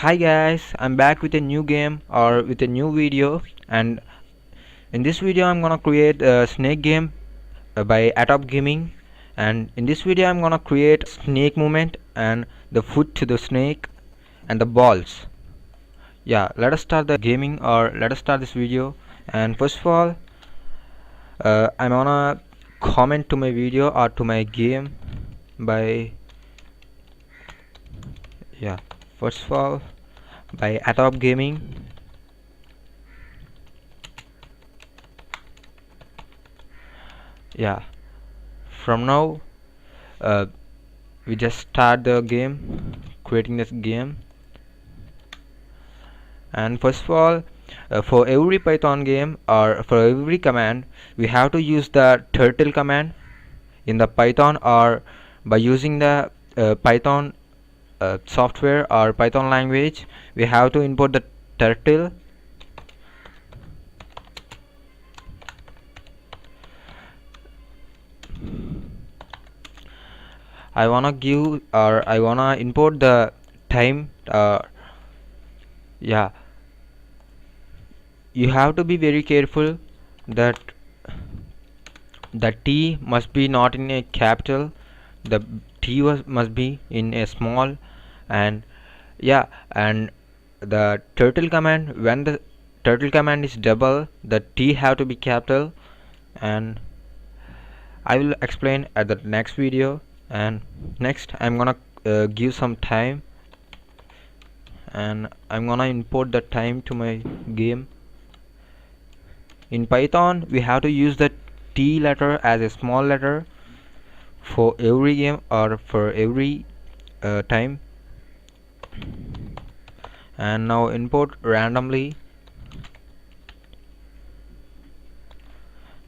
Hi guys, I'm back with a new game or with a new video, and in this video I'm gonna create a snake game by Atop Gaming. And in this video I'm gonna create snake movement and the foot to the snake and the balls. Yeah, let us start the gaming, or let us start this video. And first of all, I'm gonna comment to my video or to my game by, yeah, first of all, by Atop Gaming. Yeah, from now we just start the game, creating this game. And first of all, for every Python game or for every command, we have to use the turtle command in the Python, or by using the Python software or Python language, we have to import the turtle. I wanna import the time. Yeah, you have to be very careful that the T must be not in a capital, the must be in a small. And yeah, and the turtle command, when the turtle command is double, the T have to be capital. And I will explain at the next video. And next I'm gonna give some time, and I'm gonna import the time to my game. In Python we have to use the T letter as a small letter for every game or for every time. And now import randomly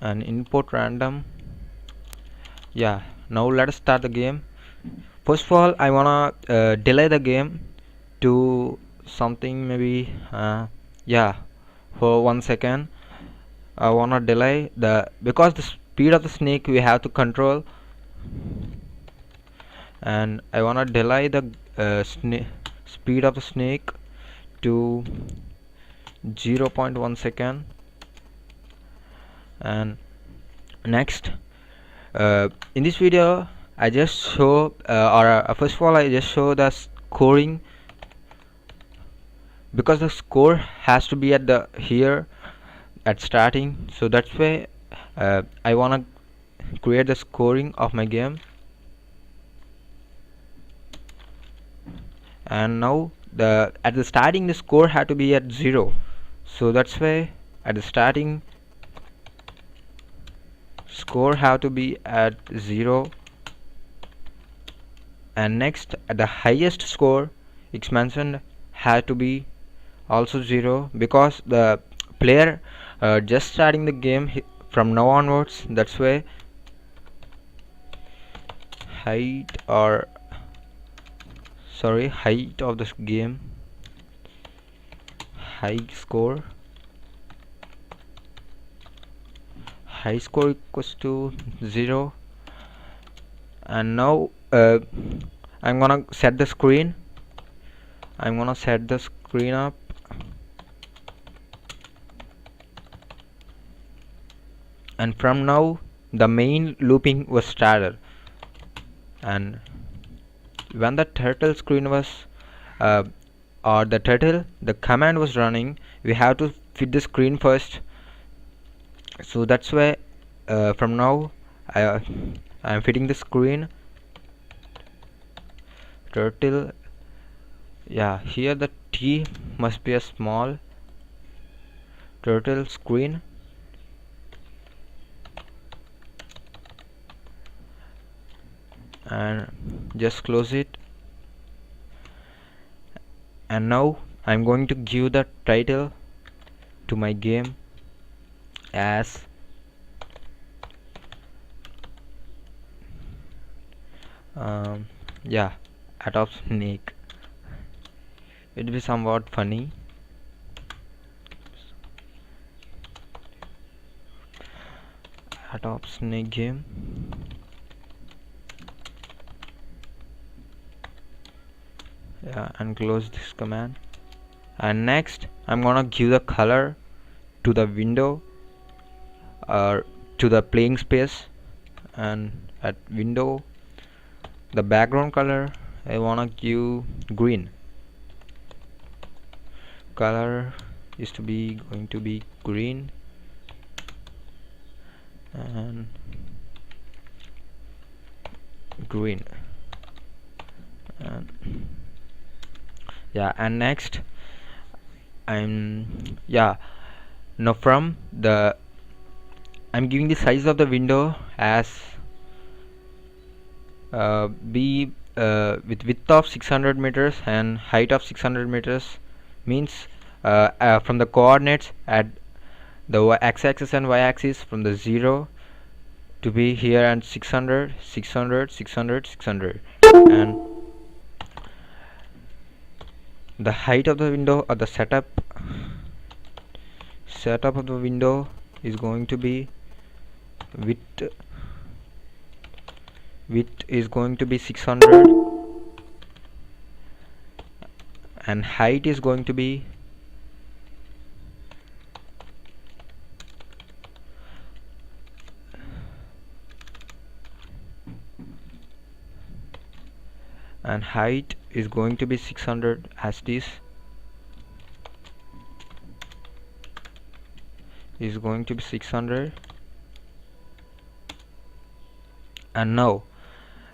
and import random. Yeah, now let us start the game. First of all, I wanna delay the game to something, maybe yeah, for 1 second. I wanna delay the, because the speed of the snake we have to control, and I wanna delay the speed of the snake to 0.1 second. And next, in this video I just show first of all I just show the scoring, because the score has to be at the here at starting, so that's why I wanna create the scoring of my game. And now at the starting the score had to be at 0, so that's why at the starting score have to be at 0. And next, at the highest score expansion had to be also 0, because the player just starting the game from now onwards. That's why height of this game, high score equals to 0. And now I'm gonna set the screen. Up, and from now the main looping was started. And when the turtle screen was or the command was running, we have to fit the screen first. So that's why from now I'm fitting the screen turtle. Yeah, here the T must be a small turtle screen. And just close it. And now I'm going to give the title to my game as yeah, Atop Snake. It will be somewhat funny. Atop Snake game. Yeah, and close this command. And next I'm gonna give the color to the window or to the playing space, and at window the background color I wanna give green. Color is to be going to be green, and green, and yeah, and next now from the I'm giving the size of the window as be with width of 600 meters and height of 600 meters, means from the coordinates at the x-axis and y-axis, from the 0 to be here and 600 600 600 600, and the height of the window or the setup of the window is going to be width is going to be 600, and height is going to be and height is going to be 600 as this is going to be 600. And now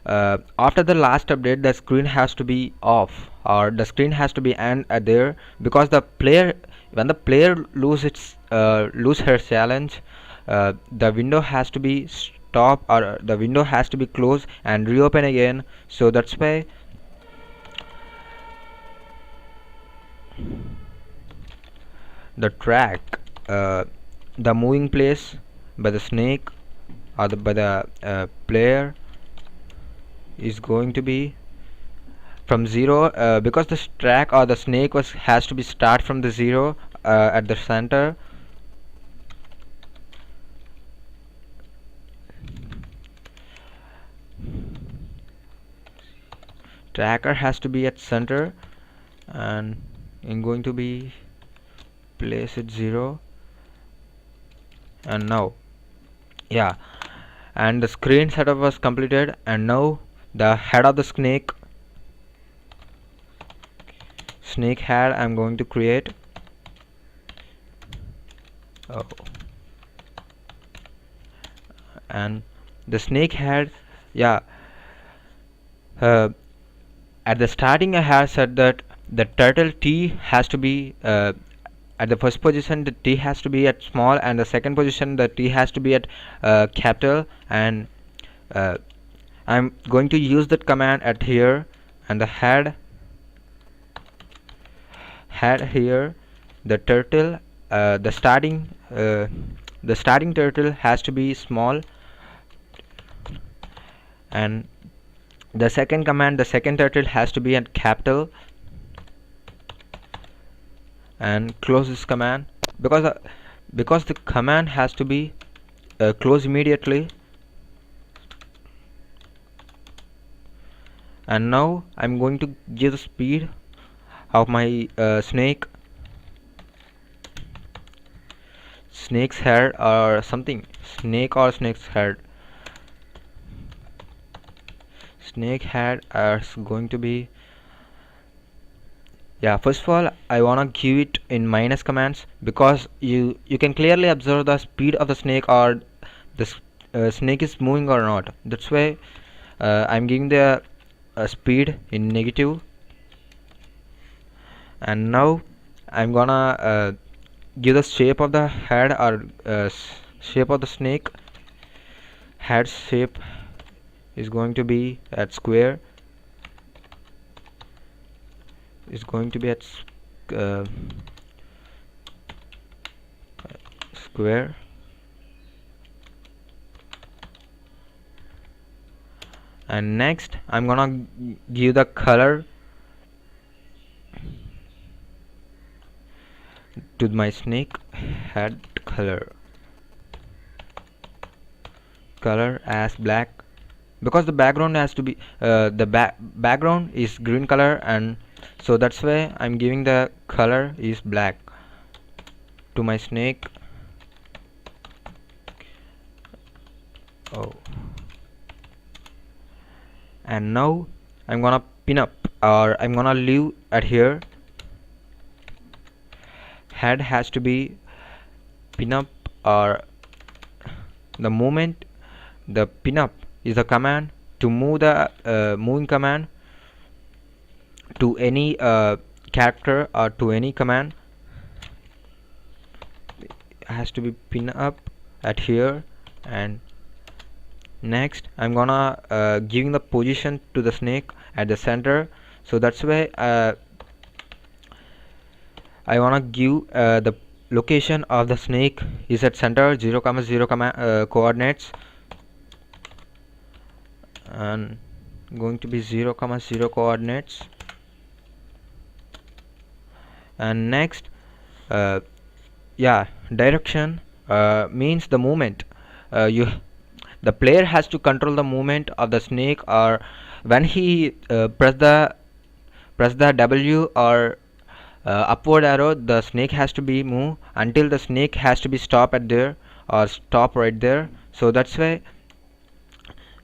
after the last update the screen has to be off, or the screen has to be there, because the player, when the player lose her challenge, the window has to be stop, or the window has to be closed and reopen again. So that's why the track, the moving place by the snake or by the player is going to be from 0, because the track or the snake has to be start from the 0 at the center. Tracker has to be at center, and I'm going to be place it 0. And now and the screen setup was completed, and now the head of the snake head I'm going to create. And the snake head, at the starting I have said that the turtle T has to be at the first position the T has to be at small, and the second position the T has to be at capital, and I'm going to use that command at here. And the head here, the turtle, the starting turtle has to be small, and the second command, the second turtle has to be at capital. And close this command, because the command has to be closed immediately. And now I'm going to give the speed of my snake's head or something, snake's head is going to be, first of all I wanna give it in minus commands, because you can clearly observe the speed of the snake, or the snake is moving or not. That's why I'm giving the speed in negative. And now I'm gonna give the shape of the head, or shape of the snake head shape is going to be at square, is going to be at square. And next I'm gonna give the color to my snake head, color as black, because the background has to be the background is green color, and So that's why I'm giving the color is black to my snake. Oh, and now I'm gonna pin up, or I'm gonna leave at here. Head has to be pin up, or the movement, the pin up is a command to move the moving command to any character or to any command. Has to be pin up at here. And next I'm gonna giving the position to the snake at the center. So that's why I wanna give the location of the snake is at center 0, 0 coordinates, and going to be 0, 0 coordinates. And next direction means the movement. The player has to control the movement of the snake, or when he press the W or upward arrow, the snake has to be moved until the snake has to be stop at there or stop right there. So that's why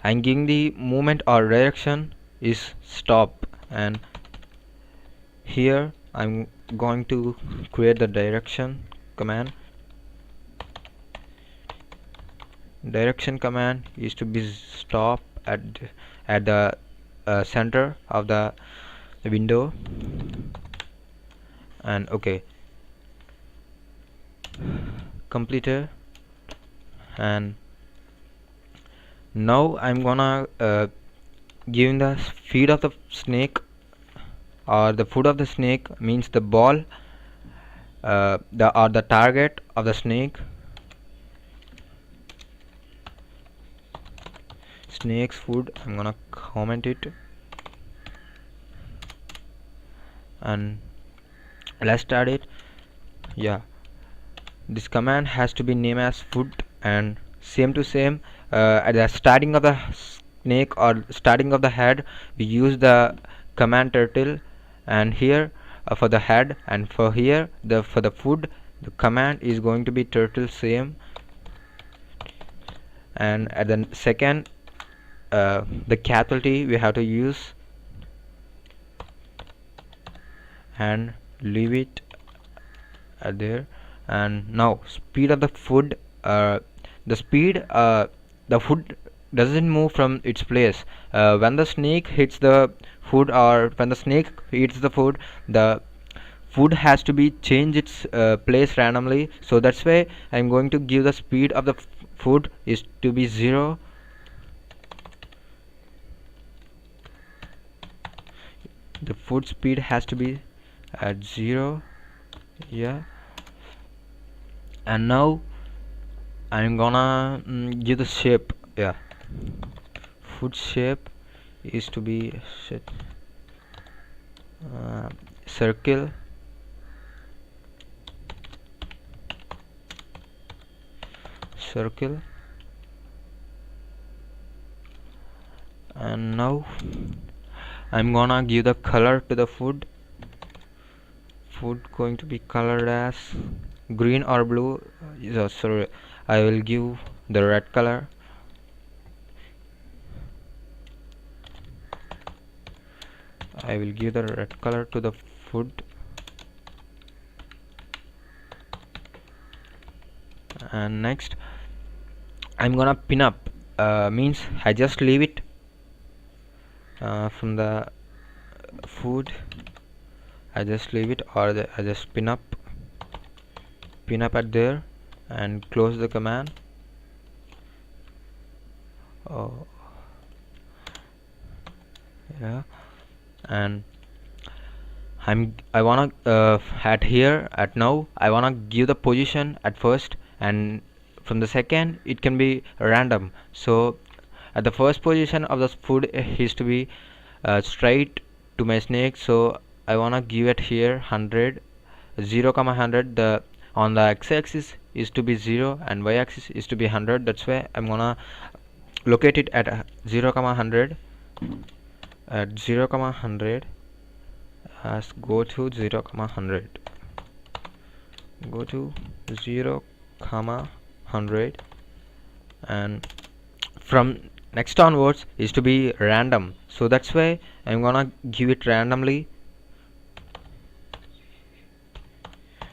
I'm giving the movement or direction is stop, and here I'm going to create the direction command. Direction command is to be stop at the center of the window. And okay, completed. And now I'm gonna giving the feet of the snake, or the foot of the snake means the ball, the target of the snake. Snake's food, I'm gonna comment it, and let's start it. Yeah, this command has to be named as food, and same to same at the starting of the snake or starting of the head we use the command turtle, and here for the head, and for here for the food the command is going to be turtle same. And at the second the capital T we have to use, and leave it at there. And now speed of the food, the speed the food doesn't move from its place. When the snake hits the food, or when the snake eats the food has to be change its place randomly. So that's why I'm going to give the speed of the food is to be 0. The food speed has to be at 0. Yeah, and now I'm gonna give the shape. Yeah, food shape is to be circle, circle. And now I'm gonna give the color to the food going to be colored as green or blue. Sorry, I will give the red color. I will give the red color to the food. And next I'm gonna pin up, means I just leave it from the food. I just leave it, or I just pin up at there and close the command. Oh yeah, and I wanna at here at now I wanna give the position at first, and from the second it can be random. So at the first position of the food is to be straight to my snake. So I wanna give it here 100, 0, 100. The on the x-axis is to be 0 and y-axis is to be 100. That's why I'm gonna locate it at 0, 100. At 0, 100 as go to 0 comma 100, go to 0 comma 100, and from next onwards is to be random, so that's why I'm gonna give it randomly.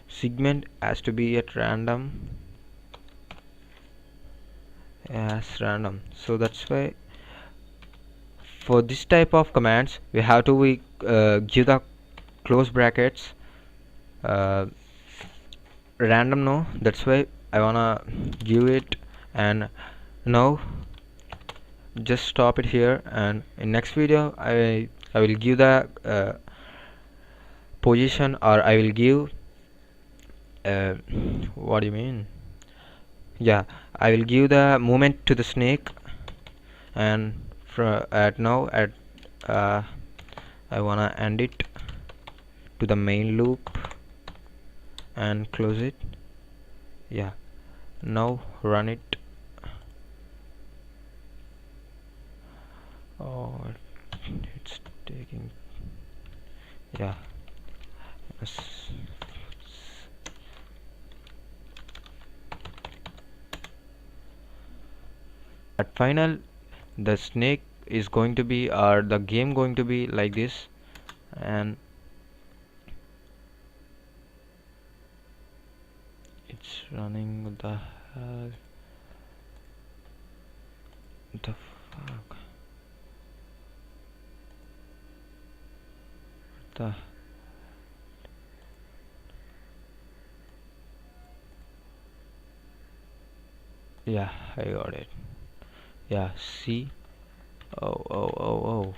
Segment has to be at random, as random, so that's why for this type of commands we have to give the close brackets random, no, that's why I wanna give it. And now just stop it here, and in next video I will give the position, or I will give uh, what do you mean, yeah, I will give the movement to the snake. And at now at I wanna end it to the main loop and close it. Yeah, now run it. Oh, it's taking, yeah, at final the snake is going to be, or the game going to be like this. And it's running, what the hell, what the fuck, the yeah, I got it. Yeah, see, oh,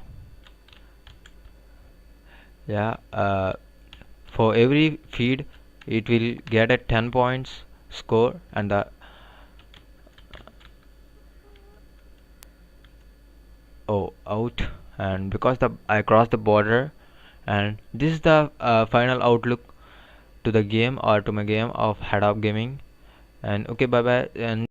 yeah, for every feed it will get a 10 points score, and the out, and because I crossed the border. And this is the final outlook to the game, or to my game of Head Up Gaming. And okay, bye bye. And